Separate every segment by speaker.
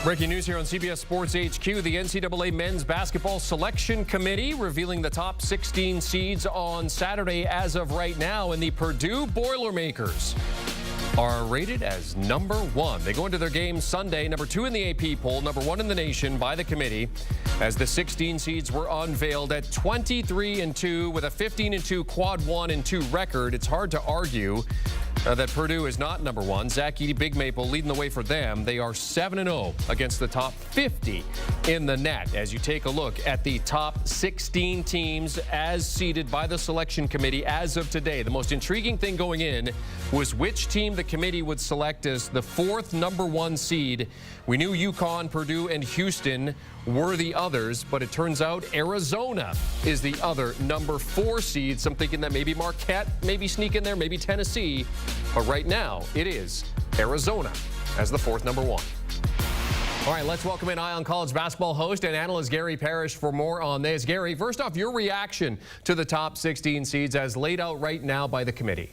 Speaker 1: Breaking news here on CBS Sports HQ. The NCAA Men's Basketball Selection Committee revealing the top 16 seeds on Saturday as of right now. And the Purdue Boilermakers are rated as number 1. They go into their game Sunday, number 2 in the AP poll, number 1 in the nation by the committee, as the 16 seeds were unveiled at 23-2 with a 15-2 quad 1-2 record. It's hard to argue that Purdue is not number 1. Zach Edey, Big Maple leading the way for them. They are 7-0 against the top 50 in the net. As you take a look at the top 16 teams as seeded by the selection committee as of today, the most intriguing thing going in was which team the committee would select as the 4th number 1 seed. We knew UConn, Purdue, and Houston were the others, but it turns out Arizona is the other number 4 seed. Some thinking that maybe Marquette maybe sneak in there, maybe Tennessee. But right now, it is Arizona as the 4th number 1. All right, let's welcome in Ion College basketball host and analyst Gary Parrish for more on this. Gary, first off, your reaction to the top 16 seeds as laid out right now by the committee.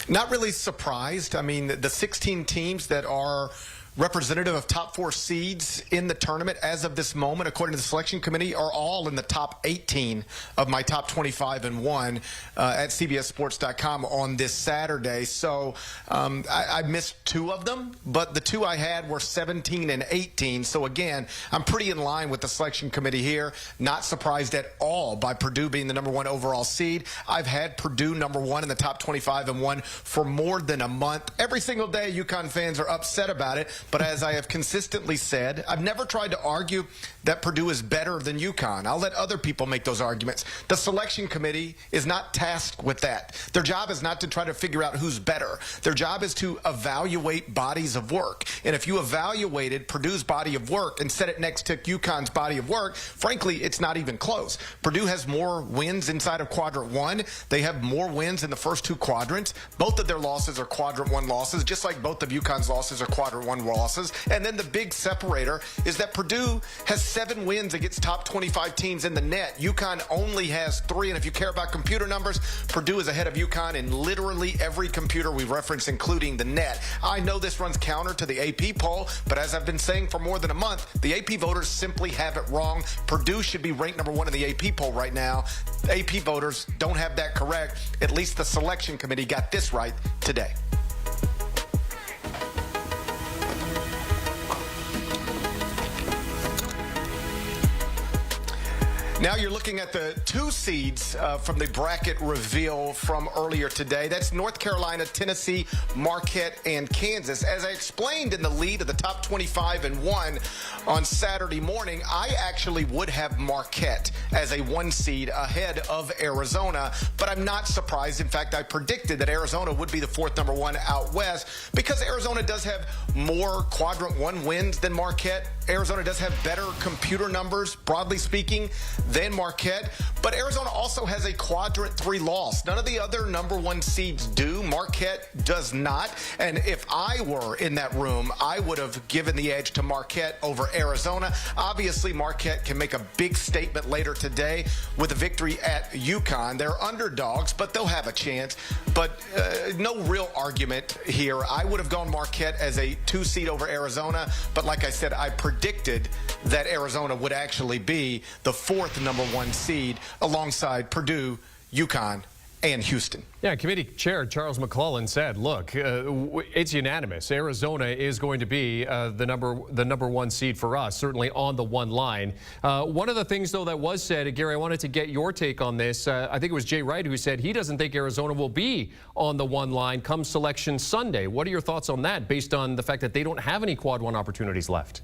Speaker 2: Not really surprised. I mean, the 16 teams that are representative of top 4 seeds in the tournament as of this moment, according to the selection committee, are all in the top 18 of my top 25 and 1 at CBSSports.com on this Saturday. So I missed 2 of them, but the 2 I had were 17 and 18. So again, I'm pretty in line with the selection committee here. Not surprised at all by Purdue being the number 1 overall seed. I've had Purdue number 1 in the top 25 and 1 for more than a month. Every single day, UConn fans are upset about it. But as I have consistently said, I've never tried to argue that Purdue is better than UConn. I'll let other people make those arguments. The selection committee is not tasked with that. Their job is not to try to figure out who's better. Their job is to evaluate bodies of work. And if you evaluated Purdue's body of work and set it next to UConn's body of work, frankly, it's not even close. Purdue has more wins inside of quadrant 1. They have more wins in the first 2 quadrants. Both of their losses are quadrant 1 losses, just like both of UConn's losses are quadrant 1 losses. And then the big separator is that Purdue has 7 wins against top 25 teams in the net. UConn only has 3, and if you care about computer numbers, Purdue is ahead of UConn in literally every computer we reference, including the net. I know this runs counter to the AP poll, but as I've been saying for more than a month, the AP voters simply have it wrong. Purdue should be ranked number 1 in the AP poll right now. AP voters don't have that correct. At least the selection committee got this right today. Now you're looking at the 2 seeds from the bracket reveal from earlier today. That's North Carolina, Tennessee, Marquette, and Kansas. As I explained in the lead of the top 25 and 1 on Saturday morning, I actually would have Marquette as a 1 seed ahead of Arizona, but I'm not surprised. In fact, I predicted that Arizona would be the 4th number 1 out west because Arizona does have more quadrant 1 wins than Marquette. Arizona does have better computer numbers, broadly speaking, than Marquette, but Arizona also has a quadrant 3 loss. None of the other number 1 seeds do. Marquette does not. And if I were in that room, I would have given the edge to Marquette over Arizona. Obviously, Marquette can make a big statement later today with a victory at UConn. They're underdogs, but they'll have a chance. But no real argument here. I would have gone Marquette as a 2 seed over Arizona, but like I said, I predicted that Arizona would actually be the 4th number 1 seed alongside Purdue, UConn, and Houston.
Speaker 1: Yeah, committee chair Charles McClellan said, look, it's unanimous. Arizona is going to be the number 1 seed for us, certainly on the 1 line. One of the things, though, that was said, Gary, I wanted to get your take on this. I think it was Jay Wright who said he doesn't think Arizona will be on the 1 line come Selection Sunday. What are your thoughts on that based on the fact that they don't have any quad 1 opportunities left?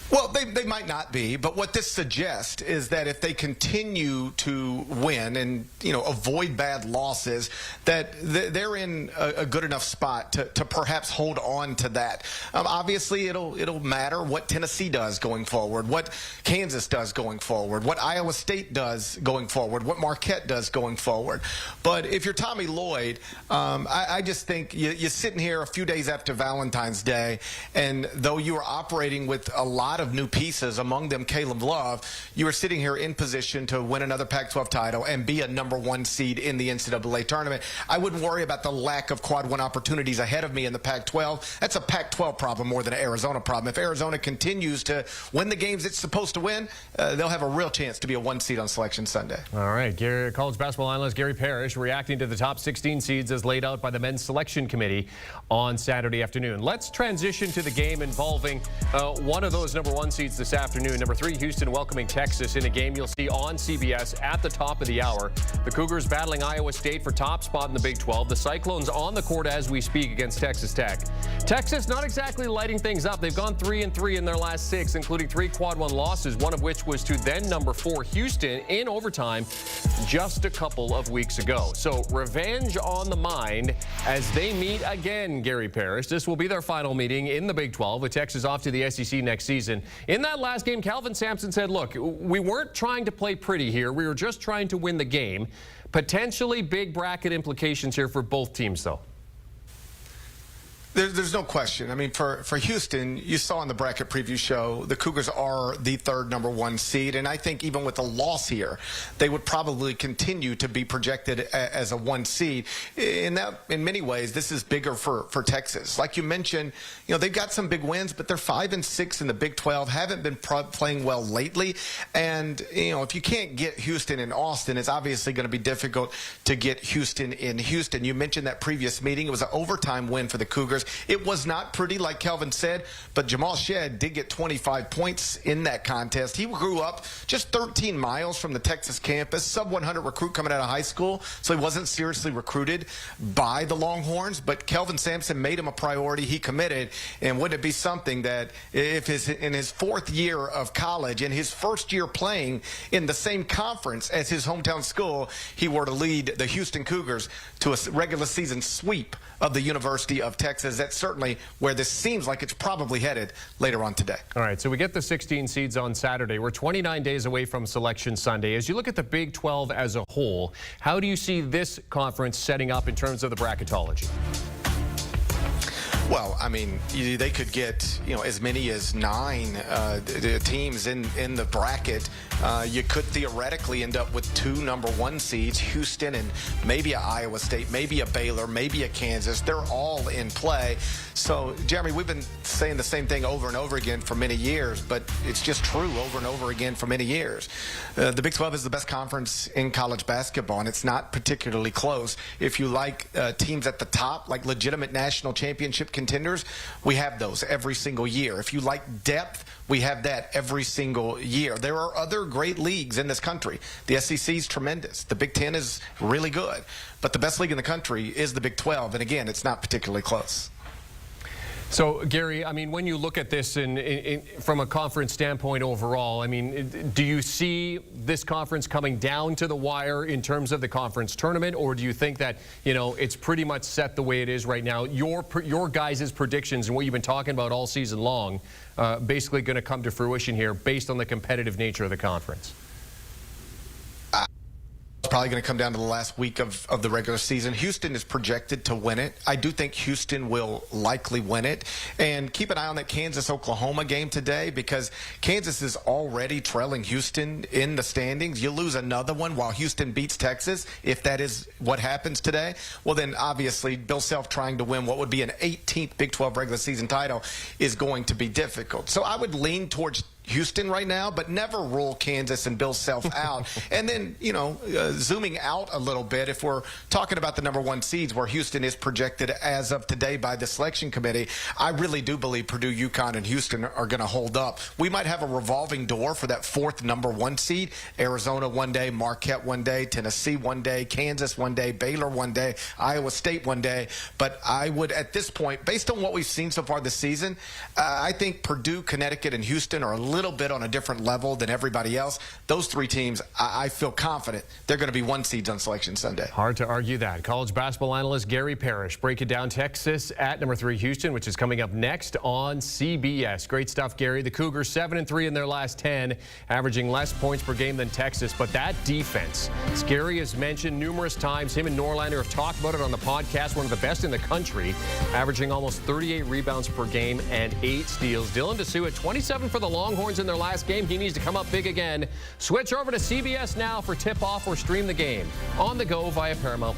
Speaker 2: Well, they might not be, but what this suggests is that if they continue to win and, avoid bad losses, that they're in a good enough spot to perhaps hold on to that. Obviously, it'll matter what Tennessee does going forward, what Kansas does going forward, what Iowa State does going forward, what Marquette does going forward. But if you're Tommy Lloyd, I just think you're sitting here a few days after Valentine's Day, and though you are operating with a lot of new pieces, among them Caleb Love, you are sitting here in position to win another Pac-12 title and be a #1 seed in the NCAA tournament. I wouldn't worry about the lack of quad 1 opportunities ahead of me in the Pac-12. That's a Pac-12 problem more than an Arizona problem. If Arizona continues to win the games it's supposed to win, they'll have a real chance to be a 1 seed on Selection Sunday.
Speaker 1: All right, college basketball analyst Gary Parrish reacting to the top 16 seeds as laid out by the men's selection committee on Saturday afternoon. Let's transition to the game involving one of those #1 seeds this afternoon. Number 3, Houston welcoming Texas in a game you'll see on CBS at the top of the hour. The Cougars battling Iowa State for top spot in the Big 12. The Cyclones on the court as we speak against Texas Tech. Texas not exactly lighting things up. They've gone 3-3 in their last 6, including 3 quad 1 losses, one of which was to then number 4 Houston in overtime just a couple of weeks ago. So revenge on the mind as they meet again, Gary Parrish. This will be their final meeting in the Big 12 with Texas off to the SEC next season. In that last game, Calvin Sampson said, look, we weren't trying to play pretty here. We were just trying to win the game. Potentially big bracket implications here for both teams, though.
Speaker 2: There's no question. I mean, for Houston, you saw in the bracket preview show, the Cougars are the 3rd #1 seed. And I think even with a loss here, they would probably continue to be projected as a 1 seed. In many ways, this is bigger for Texas. Like you mentioned, they've got some big wins, but they're 5-6 in the Big 12, haven't been playing well lately. And, if you can't get Houston in Austin, it's obviously going to be difficult to get Houston in Houston. You mentioned that previous meeting. It was an overtime win for the Cougars. It was not pretty, like Kelvin said, but Jamal Shedd did get 25 points in that contest. He grew up just 13 miles from the Texas campus, sub-100 recruit coming out of high school, so he wasn't seriously recruited by the Longhorns, but Kelvin Sampson made him a priority. He committed, and wouldn't it be something that if in his 4th year of college, in his 1st year playing in the same conference as his hometown school, he were to lead the Houston Cougars to a regular season sweep of the University of Texas. That's certainly where this seems like it's probably headed later on today.
Speaker 1: All right, so we get the 16 seeds on Saturday. We're 29 days away from Selection Sunday. As you look at the Big 12 as a whole, how do you see this conference setting up in terms of the bracketology?
Speaker 2: Well, I mean, they could get, as many as 9 teams in the bracket. You could theoretically end up with 2 #1 seeds, Houston and maybe a Iowa State, maybe a Baylor, maybe a Kansas. They're all in play. So, Jeremy, we've been saying the same thing over and over again for many years, but it's just true over and over again for many years. The Big 12 is the best conference in college basketball, and it's not particularly close. If you like teams at the top, like legitimate national championship contenders, we have those every single year. If you like depth, we have that every single year. There are other great leagues in this country. The SEC is tremendous. The Big 10 is really good. But the best league in the country is the Big 12. And again, it's not particularly close.
Speaker 1: So, Gary, I mean, when you look at this from a conference standpoint overall, I mean, do you see this conference coming down to the wire in terms of the conference tournament, or do you think that, it's pretty much set the way it is right now? Your guys' predictions and what you've been talking about all season long basically going to come to fruition here based on the competitive nature of the conference?
Speaker 2: Probably going to come down to the last week of the regular season. Houston is projected to win it. I do think Houston will likely win it. And keep an eye on that Kansas-Oklahoma game today, because Kansas is already trailing Houston in the standings. You lose another one while Houston beats Texas, if that is what happens today. Well, then obviously Bill Self trying to win what would be an 18th Big 12 regular season title is going to be difficult. So I would lean towards Houston right now, but never rule Kansas and Bill Self out. And then, zooming out a little bit, if we're talking about the #1 seeds where Houston is projected as of today by the selection committee, I really do believe Purdue, UConn, and Houston are going to hold up. We might have a revolving door for that 4th #1 seed. Arizona one day, Marquette one day, Tennessee one day, Kansas one day, Baylor one day, Iowa State one day. But I would, at this point, based on what we've seen so far this season, I think Purdue, Connecticut, and Houston are a little bit on a different level than everybody else. Those 3 teams, I feel confident they're going to be 1 seeds on Selection Sunday.
Speaker 1: Hard to argue that. College basketball analyst Gary Parrish breaking down Texas at number 3 Houston, which is coming up next on CBS. Great stuff, Gary. The Cougars 7-3 in their last 10, averaging less points per game than Texas. But that defense, as Gary has mentioned numerous times, him and Norlander have talked about it on the podcast, one of the best in the country, averaging almost 38 rebounds per game and 8 steals. Dylan DeSue at 27 for the Longhorns. Longhorns in their last game. He needs to come up big again. Switch over to CBS Now for tip-off or stream the game on the go via Paramount+.